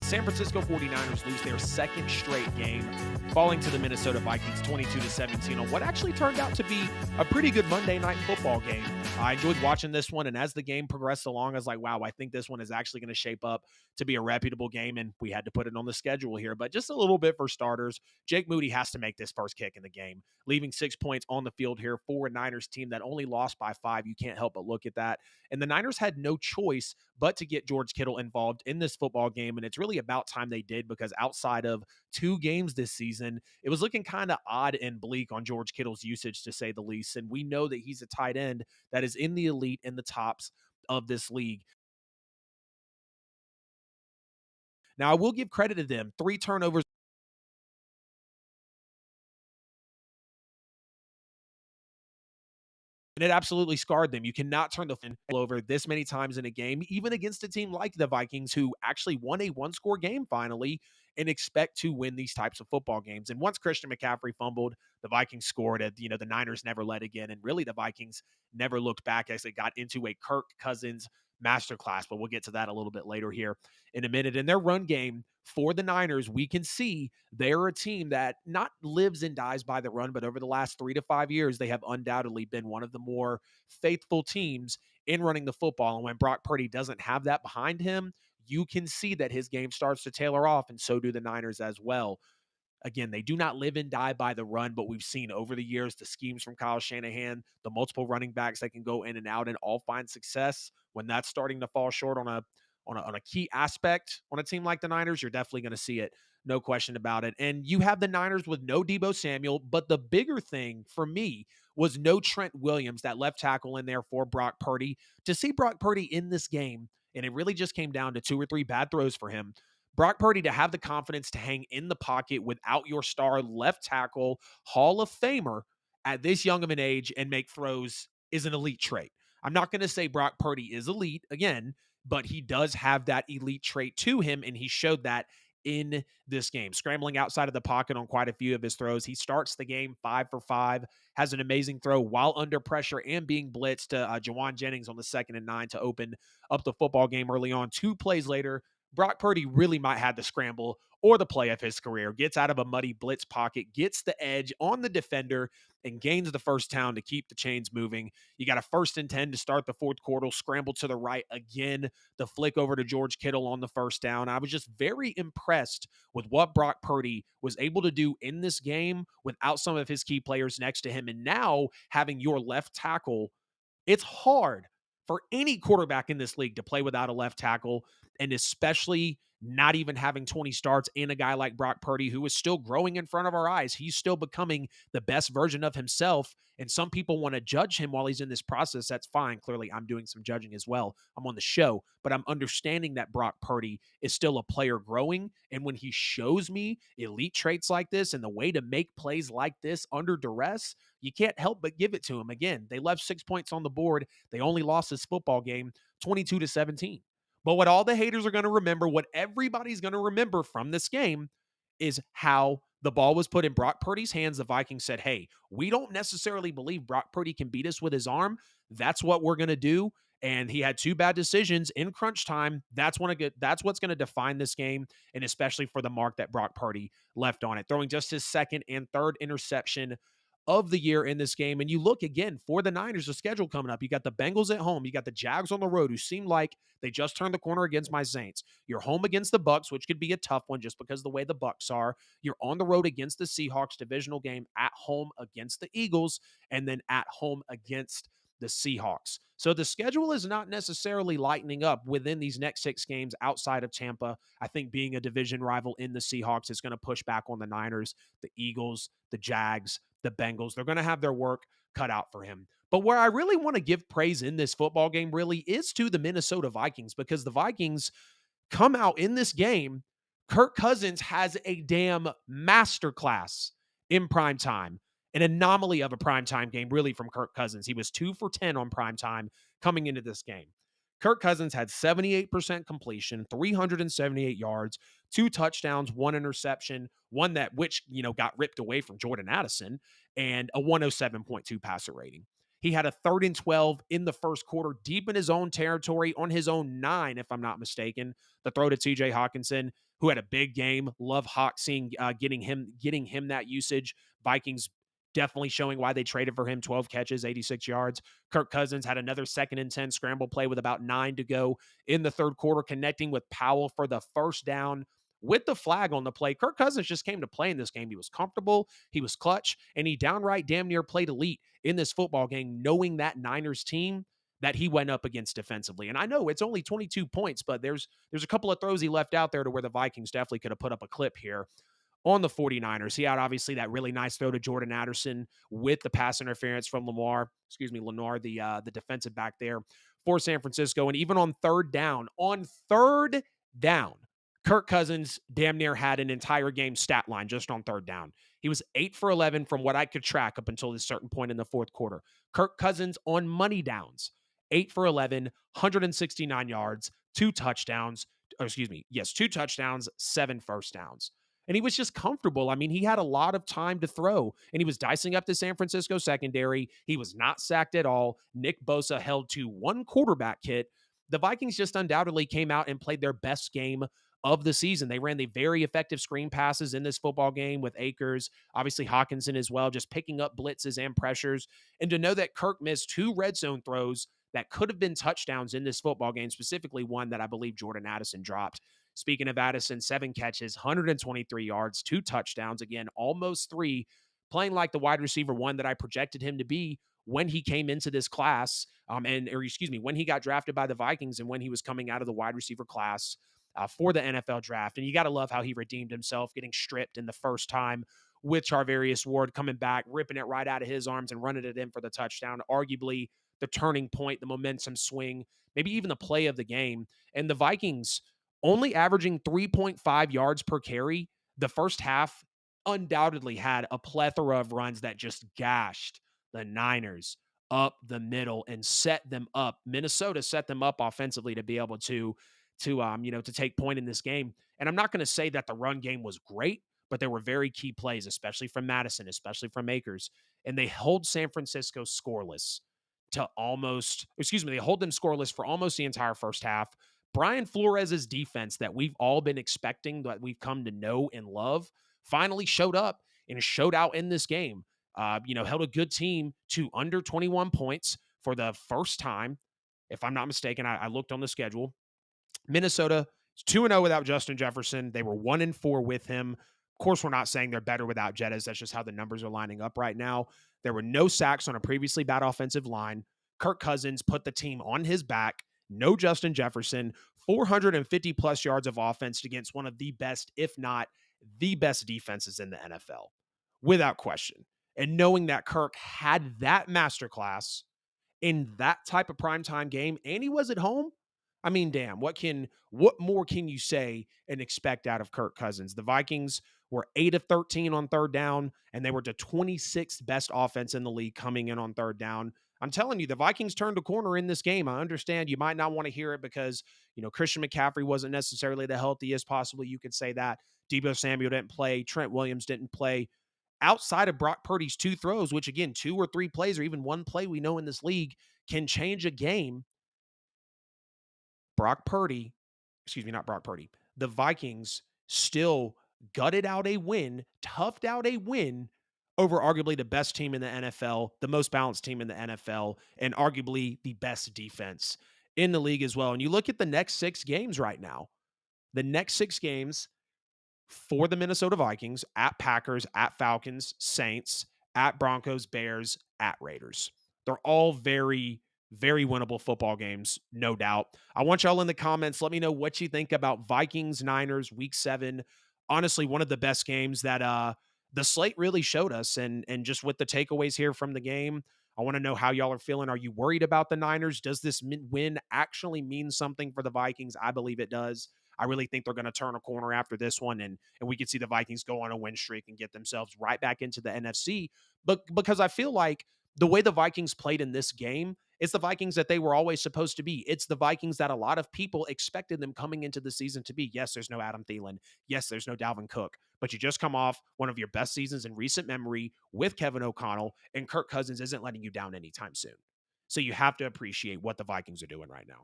San Francisco 49ers lose their second straight game, falling to the Minnesota Vikings 22-17 on what actually turned out to be a pretty good Monday Night Football game. I enjoyed watching this one, and as the game progressed along, I was like, wow, I think this one is actually going to shape up to be a reputable game, and we had to put it on the schedule here. But just a little bit for starters, Jake Moody has to make this first kick in the game, leaving 6 points on the field here for a Niners team that only lost by 5. You can't help but look at that. And the Niners had no choice but to get George Kittle involved in this football game. And it's really about time they did, because outside of 2 games this season, it was looking kind of odd and bleak on George Kittle's usage, to say the least. And we know that he's a tight end that is in the elite, in the tops of this league. Now, I will give credit to them. 3 turnovers. And it absolutely scarred them. You cannot turn the ball over this many times in a game, even against a team like the Vikings, who actually won a one-score game finally and expect to win these types of football games. And once Christian McCaffrey fumbled, the Vikings scored. The Niners never led again, and really the Vikings never looked back as they got into a Kirk Cousins masterclass. But we'll get to that a little bit later here in a minute. In their run game for the Niners, we can see they're a team that not lives and dies by the run, but over the last 3 to 5 years, they have undoubtedly been one of the more faithful teams in running the football. And when Brock Purdy doesn't have that behind him, you can see that his game starts to tailor off, and so do the Niners as well. Again, they do not live and die by the run, but we've seen over the years the schemes from Kyle Shanahan, the multiple running backs that can go in and out and all find success. When that's starting to fall short on a key aspect on a team like the Niners, you're definitely going to see it. No question about it. And you have the Niners with no Debo Samuel, but the bigger thing for me was no Trent Williams, that left tackle in there for Brock Purdy. To see Brock Purdy in this game, and it really just came down to 2 or 3 bad throws for him. Brock Purdy to have the confidence to hang in the pocket without your star left tackle, Hall of Famer at this young of an age and make throws is an elite trait. I'm not going to say Brock Purdy is elite again, but he does have that elite trait to him, and he showed that in this game, scrambling outside of the pocket on quite a few of his throws. He starts the game 5 for 5, has an amazing throw while under pressure and being blitzed to Jawan Jennings on the 2nd and 9 to open up the football game early on. 2 plays later, Brock Purdy really might have the scramble or the play of his career, gets out of a muddy blitz pocket, gets the edge on the defender, and gains the first down to keep the chains moving. You got a 1st and 10 to start the fourth quarter, scramble to the right again, the flick over to George Kittle on the first down. I was just very impressed with what Brock Purdy was able to do in this game without some of his key players next to him. And now having your left tackle, it's hard for any quarterback in this league to play without a left tackle, and especially not even having 20 starts and a guy like Brock Purdy, who is still growing in front of our eyes. He's still becoming the best version of himself. And some people want to judge him while he's in this process. That's fine. Clearly, I'm doing some judging as well. I'm on the show, but I'm understanding that Brock Purdy is still a player growing. And when he shows me elite traits like this and the way to make plays like this under duress, you can't help but give it to him. Again, they left 6 points on the board. They only lost this football game 22-17. But what all the haters are going to remember, what everybody's going to remember from this game, is how the ball was put in Brock Purdy's hands. The Vikings said, hey, we don't necessarily believe Brock Purdy can beat us with his arm. That's what we're going to do. And he had 2 bad decisions in crunch time. That's what's going to define this game, and especially for the mark that Brock Purdy left on it, throwing just his 2nd and 3rd interception of the year in this game. And you look again for the Niners, the schedule coming up. You got the Bengals at home. You got the Jags on the road, who seem like they just turned the corner against my Saints. You're home against the Bucks, which could be a tough one just because of the way the Bucks are. You're on the road against the Seahawks, divisional game, at home against the Eagles, and then at home against the Seahawks. So the schedule is not necessarily lightening up within these next 6 games outside of Tampa. I think being a division rival in the Seahawks is going to push back on the Niners, the Eagles, the Jags, the Bengals. They're going to have their work cut out for him. But where I really want to give praise in this football game really is to the Minnesota Vikings, because the Vikings come out in this game. Kirk Cousins has a damn masterclass in prime time, an anomaly of a primetime game, really, from Kirk Cousins. He was 2 for 10 on primetime coming into this game. Kirk Cousins had 78% completion, 378 yards, 2 touchdowns, 1 interception, one that got ripped away from Jordan Addison, and a 107.2 passer rating. He had a 3rd and 12 in the first quarter, deep in his own territory on his own 9, if I'm not mistaken. The throw to TJ Hawkinson who had a big game. Love Hawk seeing getting him that usage. Vikings definitely showing why they traded for him. 12 catches, 86 yards. Kirk Cousins had another 2nd and 10 scramble play with about 9 to go in the third quarter, connecting with Powell for the first down with the flag on the play. Kirk Cousins just came to play in this game. He was comfortable, he was clutch, and he downright damn near played elite in this football game, knowing that Niners team that he went up against defensively. And I know it's only 22 points, but there's a couple of throws he left out there to where the Vikings definitely could have put up a clip here on the 49ers. He had obviously that really nice throw to Jordan Addison with the pass interference from Lenore, the defensive back there for San Francisco. And even on third down, Kirk Cousins damn near had an entire game stat line just on third down. He was 8 for 11 from what I could track up until this certain point in the fourth quarter. Kirk Cousins on money downs, 8 for 11, 169 yards, 2 touchdowns. Yes, 2 touchdowns, 7 first downs. And he was just comfortable. I mean, he had a lot of time to throw, and he was dicing up the San Francisco secondary. He was not sacked at all. Nick Bosa held to one quarterback hit. The Vikings just undoubtedly came out and played their best game of the season. They ran the very effective screen passes in this football game with Akers, obviously Hawkinson as well, just picking up blitzes and pressures. And to know that Kirk missed 2 red zone throws that could have been touchdowns in this football game, specifically one that I believe Jordan Addison dropped. Speaking of Addison, 7 catches, 123 yards, 2 touchdowns. Again, almost three, playing like the wide receiver one that I projected him to be when he came into this class, when he got drafted by the Vikings and when he was coming out of the wide receiver class for the NFL draft. And you got to love how he redeemed himself, getting stripped in the first time with Charvarius Ward coming back, ripping it right out of his arms and running it in for the touchdown. Arguably the turning point, the momentum swing, maybe even the play of the game. And the Vikings only averaging 3.5 yards per carry. The first half undoubtedly had a plethora of runs that just gashed the Niners up the middle and set them up. Minnesota set them up offensively to be able to take point in this game. And I'm not going to say that the run game was great, but there were very key plays, especially from Madison, especially from Akers. And they hold San Francisco scoreless they hold them scoreless for almost the entire first half. Brian Flores' defense that we've all been expecting, that we've come to know and love, finally showed up and showed out in this game. Held a good team to under 21 points for the first time. If I'm not mistaken, I looked on the schedule. Minnesota is 2-0 without Justin Jefferson. They were 1-4 with him. Of course, we're not saying they're better without Jettas. That's just how the numbers are lining up right now. There were no sacks on a previously bad offensive line. Kirk Cousins put the team on his back. No Justin Jefferson. 450 plus yards of offense against one of the best, if not the best defenses in the NFL, without question. And knowing that Kirk had that masterclass in that type of primetime game and he was at home, I mean, damn, what more can you say and expect out of Kirk Cousins? The Vikings were 8 of 13 on third down, and they were the 26th best offense in the league coming in on third down. I'm telling you, the Vikings turned a corner in this game. I understand you might not want to hear it because, Christian McCaffrey wasn't necessarily the healthiest possible. You could say that. Deebo Samuel didn't play. Trent Williams didn't play. Outside of Brock Purdy's 2 throws, which again, 2 or 3 plays or even one play we know in this league can change a game. Not Brock Purdy. The Vikings still gutted out a win, toughed out a win over arguably the best team in the NFL, the most balanced team in the NFL, and arguably the best defense in the league as well. And you look at the next 6 games right now. The next 6 games for the Minnesota Vikings: at Packers, at Falcons, Saints, at Broncos, Bears, at Raiders. They're all very, very winnable football games, no doubt. I want y'all in the comments. Let me know what you think about Vikings Niners Week 7. Honestly, one of the best games that the slate really showed us. And just with the takeaways here from the game, I want to know how y'all are feeling. Are you worried about the Niners? Does this win actually mean something for the Vikings? I believe it does. I really think they're going to turn a corner after this one, and we could see the Vikings go on a win streak and get themselves right back into the NFC. But because I feel like the way the Vikings played in this game, it's the Vikings that they were always supposed to be. It's the Vikings that a lot of people expected them coming into the season to be. Yes, there's no Adam Thielen. Yes, there's no Dalvin Cook. But you just come off one of your best seasons in recent memory with Kevin O'Connell, and Kirk Cousins isn't letting you down anytime soon. So you have to appreciate what the Vikings are doing right now.